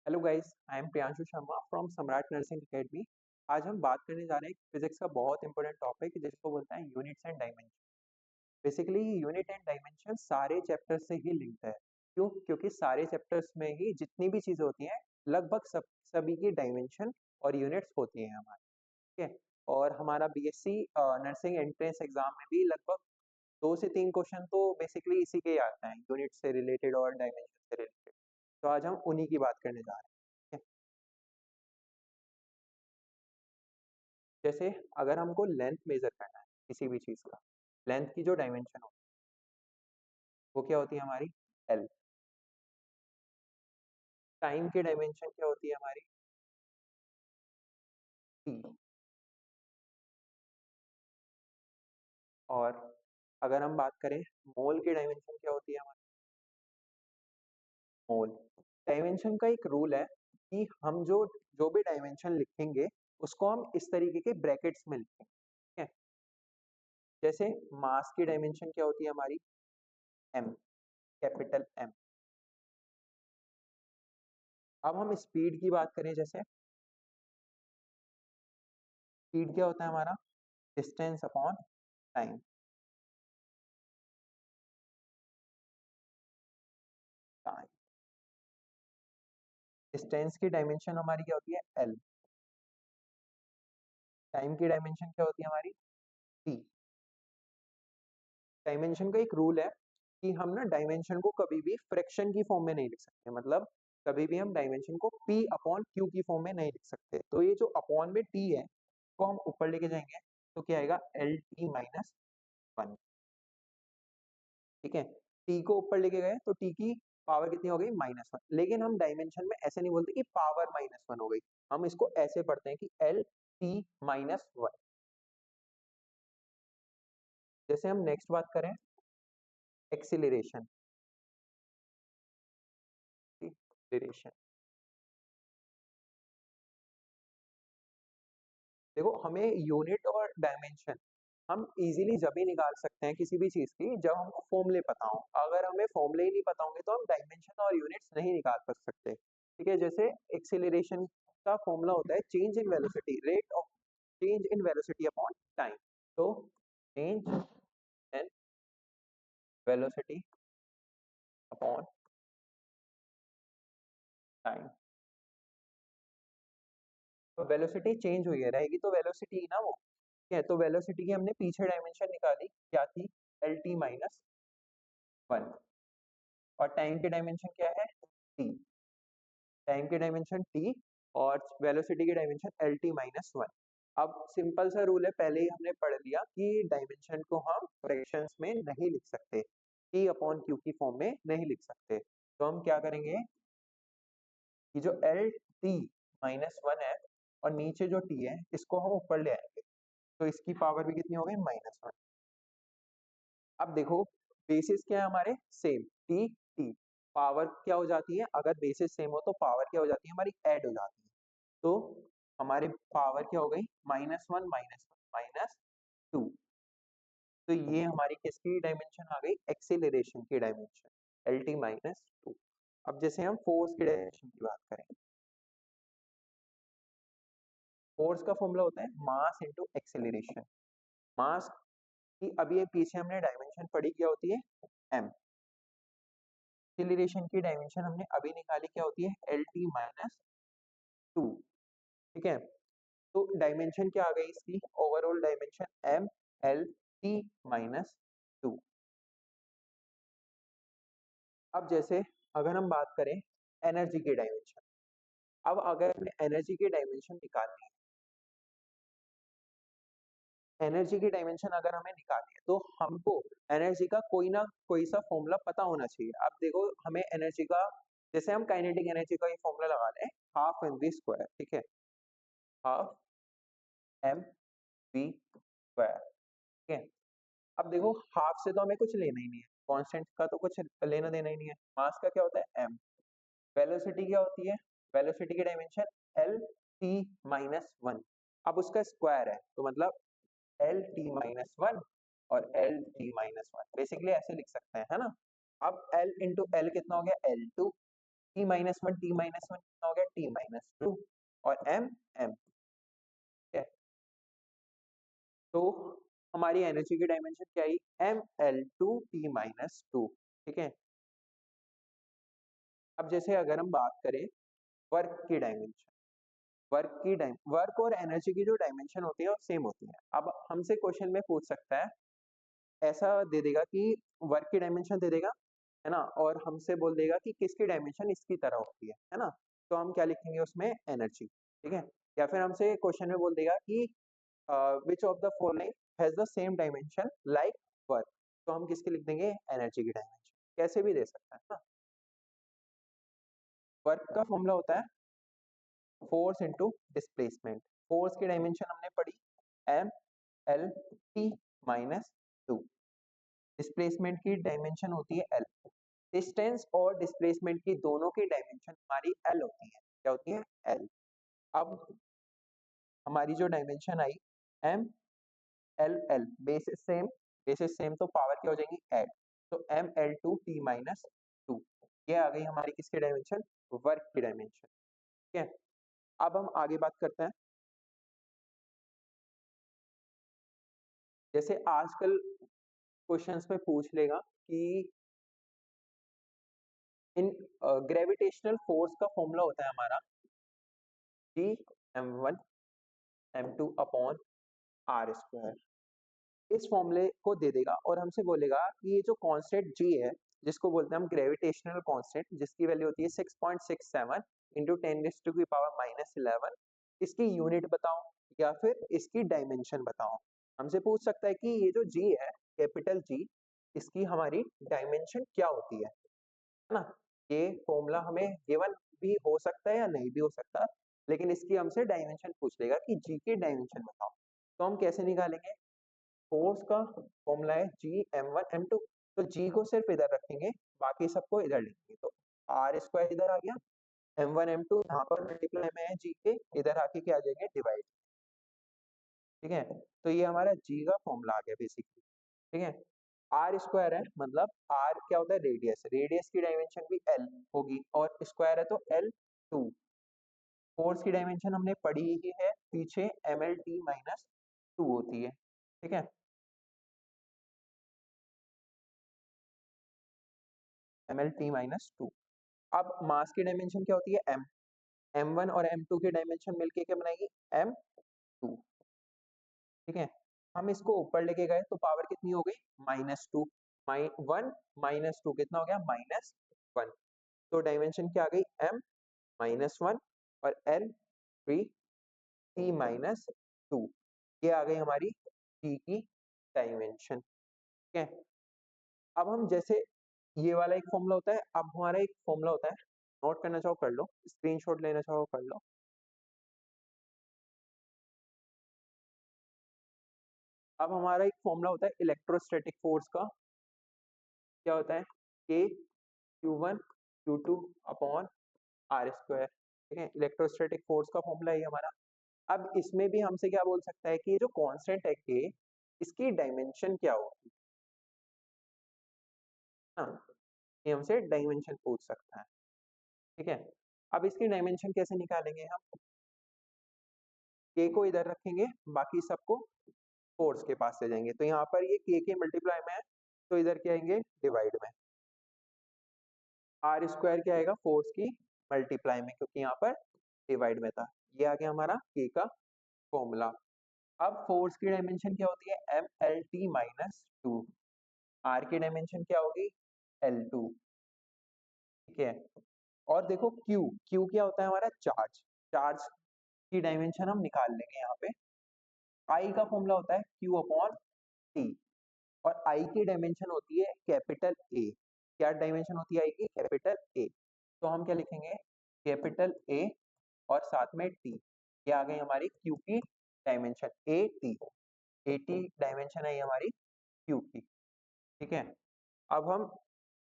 Hello guys, I am Priyanshu Sharma from सम्राट nursing academy. आज हम बात करने जा रहे हैं फिजिक्स का बहुत इंपॉर्टेंट टॉपिक जिसको बोलते हैं units and dimension. Basically unit and dimension सारे चैप्टर्स से ही लिंक्ड है। क्यों? क्योंकि सारे चैप्टर्स में ही जितनी भी चीजें होती हैं लगभग सभी की डायमेंशन और यूनिट्स होती हैं हमारे। ठीक है। और हमारा बीएससी नर्सिंग एंट्रेंस एग्जाम में भी लगभग 2 से 3 क्वेश्चन तो बेसिकली इसी के ही आते हैं, यूनिट से रिलेटेड और डायमेंशन से रिलेटेड। तो आज हम उन्हीं की बात करने जा रहे हैं। ठीक है? जैसे अगर हमको लेंथ मेजर करना है किसी भी चीज का, लेंथ की जो डायमेंशन हो वो क्या होती है हमारी? एल। टाइम की डायमेंशन क्या होती है हमारी? टी। और अगर हम बात करें मोल की डायमेंशन क्या होती है हमारी? मोल। डायमेंशन का एक रूल है कि हम जो भी डायमेंशन लिखेंगे उसको हम इस तरीके के ब्रैकेट्स में लिखेंगे। ठीक है। जैसे मास की डायमेंशन क्या होती है हमारी? M, capital M. अब हम स्पीड की बात करें, जैसे स्पीड क्या होता है हमारा? Distance upon time. Time. Distance की डायमेंशन हमारी क्या होती है? एल। टाइम की डायमेंशन क्या होती है हमारी? टी। डायमेंशन का एक रूल है कि हम ना डायमेंशन को कभी भी फ्रैक्शन की फॉर्म में नहीं लिख सकते, मतलब कभी भी हम डायमेंशन को पी अपॉन क्यू की फॉर्म में नहीं लिख सकते। तो ये जो अपॉन में टी है को हम ऊपर लेके जाएंगे तो क्या आएगा? L T minus one. ठीक है। टी को ऊपर लेके गए तो टी की पावर कितनी हो गई? -1। लेकिन हम डायमेंशन में ऐसे नहीं बोलते कि पावर -1 हो गई, हम इसको ऐसे पढ़ते हैं कि एल टी माइनस वन। जैसे हम नेक्स्ट बात करें एक्सीलरेशन। एक्सीलरेशन, देखो हमें यूनिट और डायमेंशन हम इजीली जब ही निकाल सकते हैं किसी भी चीज की जब हमको फॉर्मूले पता हो। अगर हमें फॉर्मूले ही नहीं पता होंगे तो हम डायमेंशन और यूनिट्स नहीं निकाल कर सकते। ठीक है। जैसे एक्सीलरेशन का फॉर्मूला होता है change in velocity, rate of change in velocity upon time. तो change in velocity upon time. तो वेलोसिटी चेंज हुई है रहेगी तो वेलोसिटी ना वो। ठीक है। तो वेलोसिटी की हमने पीछे डायमेंशन निकाली, क्या थी? L T minus one. और टाइम की डायमेंशन क्या है? टी। टाइम की डायमेंशन टी और वेलोसिटी की dimension L T minus one. अब सिंपल सा रूल है, पहले ही हमने पढ़ लिया कि डायमेंशन को हम फ्रैक्शंस में नहीं लिख सकते, टी अपॉन क्यू की फॉर्म में नहीं लिख सकते। तो हम क्या करेंगे कि जो एल टी माइनस वन है और नीचे जो टी है इसको हम ऊपर ले आएंगे तो इसकी पावर भी कितनी हो गई? -1। अब देखो बेसिस क्या है हमारे? Same, T T. पावर क्या हो जाती है? अगर बेसिस सेम हो तो पावर क्या हो जाती है हमारी? ऐड हो जाती है। तो हमारी पावर क्या हो गई? -1 -2। तो ये हमारी किसकी डायमेंशन आ गई? एक्सीलरेशन की dimension, L T minus two. अब जैसे हम फोर्स की डायमेंशन की बात करें, फोर्स का फॉर्मूला होता है मास इंटू एक्सीलरेशन। मास की अभी ये पीछे हमने डायमेंशन पढ़ी, क्या होती है? एम। एक्सीलरेशन की डायमेंशन हमने अभी निकाली, क्या होती है? L T minus two. ठीक है। तो डायमेंशन क्या आ गई इसकी? Overall dimension M L T minus two. अब जैसे अगर हम बात करें एनर्जी की डायमेंशन, अब अगर हमें एनर्जी की डायमेंशन निकालनी है, एनर्जी की डायमेंशन अगर हमें निकालनी है तो हमको एनर्जी का कोई ना कोई सा फॉर्मूला पता होना चाहिए। अब देखो हमें एनर्जी का, जैसे हम काइनेटिक एनर्जी का ये फॉर्मूला लगा लें, हाफ एम वी स्क्वायर। ठीक है। Half m v square. ठीक है। अब देखो हाफ से तो हमें कुछ लेना ही नहीं है, कांस्टेंट का तो कुछ लेना देना ही नहीं है। मास का क्या होता है? एम। वेलोसिटी क्या होती है? वेलोसिटी की dimension L T minus one. अब उसका स्क्वायर है तो मतलब एल टी माइनस वन और L T minus one, basically ऐसे लिख सकते हैं, है ना। अब एल इंटू एल कितना हो गया? L two. T minus one, T minus one कितना हो गया? टी माइनस टू और एम एम। ठीक है, तो हमारी एनर्जी की डायमेंशन क्या आई, M L two T minus two. ठीक है, अब जैसे अगर हम बात करें वर्क की डायमेंशन, वर्क और एनर्जी की जो डायमेंशन होती है वो सेम होती है। अब हमसे क्वेश्चन में पूछ सकता है, ऐसा दे देगा कि वर्क की डायमेंशन दे देगा, है ना, और हमसे बोल देगा कि किसकी डायमेंशन इसकी तरह होती है ना, तो हम क्या लिखेंगे उसमें, एनर्जी। ठीक है, या फिर हमसे क्वेश्चन में बोल देगा कि which of the following has the same dimension like work, तो हम किसकी लिख देंगे, एनर्जी की डायमेंशन। कैसे भी दे सकता है ना। वर्क का फॉर्मूला होता है फोर्स इनटू डिस्प्लेसमेंट। फोर्स की डायमेंशन हमने पढ़ी M L T minus two, displacement की डायमेंशन होती है एल। डिस्टेंस और डिस्प्लेसमेंट की दोनों की डायमेंशन हमारी एल होती है। क्या होती है, एल। अब हमारी जो डायमेंशन आई M L L, basis same तो पावर क्या हो जाएगी, ऐड, तो M L two T minus two, ये आ गई हमारी किसकी डायमेंशन, वर्क की डायमेंशन। ठीक है, अब हम आगे बात करते हैं। जैसे आजकल क्वेश्चंस में पूछ लेगा कि इन ग्रेविटेशनल फोर्स का फॉर्मूला होता है हमारा G M one M two upon R square. इस फॉर्मूले को दे देगा और हमसे बोलेगा कि ये जो कांस्टेंट जी है, जिसको बोलते हैं हम ग्रेविटेशनल कांस्टेंट, जिसकी वैल्यू होती है 6.67 इंटू 10⁻⁻11, इसकी यूनिट बताओ या फिर इसकी डायमेंशन बताओ। हमसे पूछ सकता है कि ये जो जी है, कैपिटल जी, इसकी हमारी डायमेंशन क्या होती है ना। ये फॉर्मूला हमें गिवन भी हो सकता है या नहीं भी हो सकता, लेकिन इसकी हमसे डायमेंशन पूछ लेगा कि जी की डायमेंशन बताओ। तो हम कैसे निकालेंगे, फोर्स का फॉर्मूला है G M one M two, तो जी को सिर्फ इधर रखेंगे, बाकी सबको इधर लिखेंगे, तो आर स्क्वायर इधर आ गया, एम वन एम टू यहाँ पर मल्टीप्लाई में है जी के, इधर आके क्या आ जाएंगे, डिवाइड। ठीक है, तो ये हमारा जी का फॉर्मूला आ गया बेसिकली। ठीक है, आर स्क्वायर है, मतलब आर क्या होता है, रेडियस, रेडियस की डायमेंशन भी एल होगी और स्क्वायर है तो एल टू। फोर्स की डायमेंशन हमने पढ़ी ही है पीछे, M L T minus two होती है। ठीक है, M L T minus two. अब मास की डायमेंशन क्या होती है, एम, एम वन और एम टू की डायमेंशन मिलके क्या बनाएगी, एम टू। ठीक है, हम इसको ऊपर लेके गए तो पावर कितनी हो गई, minus two, one minus two कितना हो गया, माइनस वन। तो डायमेंशन क्या आ गई, एम माइनस वन और L three T minus two, ये आ गई हमारी टी की डायमेंशन। ठीक है, अब हम जैसे ये वाला एक फॉर्मूला होता है, अब हमारा एक फॉर्मूला होता है, नोट करना चाहो कर लो, स्क्रीनशॉट लेना चाहो कर लो। अब हमारा एक फॉर्मूला होता है इलेक्ट्रोस्टैटिक फोर्स का, क्या होता है, K Q one Q two upon R square. ठीक है, इलेक्ट्रोस्टैटिक फोर्स का फॉर्मूला है हमारा। अब इसमें भी हमसे क्या बोल सकता है कि ये जो कांस्टेंट है के, इसकी डायमेंशन क्या होगी, हाँ, ये हमसे डायमेंशन पूछ सकता है। ठीक है, अब इसकी डायमेंशन कैसे निकालेंगे हम, के को इधर रखेंगे, बाकी सबको फोर्स के पास ले जाएंगे, तो यहाँ पर ये के मल्टीप्लाई में है, तो इधर क्या आएंगे, डिवाइड में। आर स्क्वायर क्या आएगा, फोर्स की मल्टीप्लाई में, क्योंकि यहाँ पर डिवाइड में था। ये आ गया हमारा के का फॉर्मूला। अब फोर्स की डायमेंशन क्या होती है, M L T minus two, R की डायमेंशन क्या होगी, एल टू। ठीक है, और देखो क्यू, क्यू क्या होता है हमारा, चार्ज, चार्ज की डायमेंशन हम निकाल लेंगे यहाँ पे। आई का फॉर्मूला होता है क्यू अपॉन टी, और आई की डायमेंशन होती है कैपिटल ए। क्या डायमेंशन होती है आई की, कैपिटल ए, तो हम क्या लिखेंगे, कैपिटल ए और साथ में टी, ये आ गई हमारी क्यू की dimension, A T, A T dimension है हमारी क्यू की। ठीक है, अब हम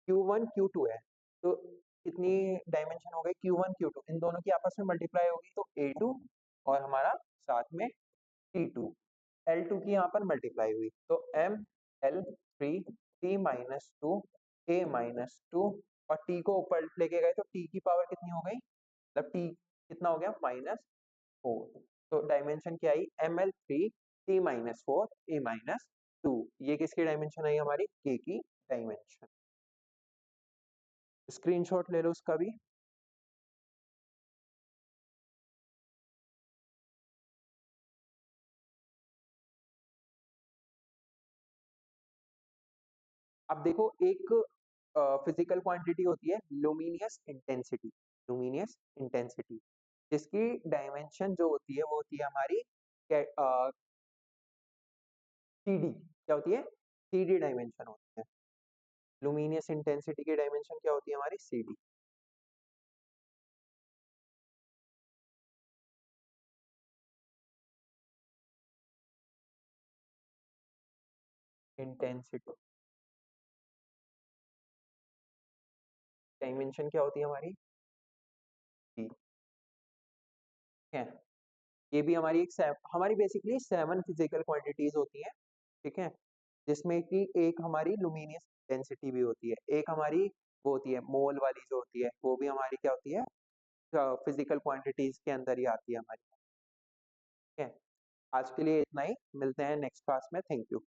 Q1 Q2 है, तो कितनी डायमेंशन हो गई, Q1 Q2, इन दोनों की आपस में मल्टीप्लाई होगी तो A2 और हमारा साथ में T2, L2 की यहाँ पर मल्टीप्लाई हुई तो M L3 T minus two A minus two, और T को ऊपर लेके गए तो T की पावर कितनी हो गई, मतलब T कितना हो गया -4। तो डायमेंशन क्या आई ml3 t-4 a-2। ये किसकी डायमेंशन आई हमारी k की डायमेंशन। स्क्रीनशॉट ले लो उसका भी। अब देखो एक फिजिकल क्वांटिटी होती है लुमिनियस इंटेंसिटी। लुमिनियस इंटेंसिटी जिसकी डायमेंशन जो होती है वो होती है हमारी सीडी। क्या होती है सीडी डायमेंशन होती है। लुमिनियस इंटेंसिटी की डायमेंशन क्या होती है हमारी सीडी। इंटेंसिटी डायमेंशन क्या होती है हमारी ठीक है। ये भी हमारी हमारी बेसिकली 7 फिजिकल क्वांटिटीज होती हैं। ठीक है, जिसमें कि एक हमारी लुमिनियस डेंसिटी भी होती है, एक हमारी वो होती है मोल वाली जो होती है, वो भी हमारी क्या होती है फिजिकल क्वांटिटीज के अंदर ही आती है हमारी। ठीक है, आज के लिए इतना ही, मिलते हैं नेक्स्ट क्लास में। Thank you.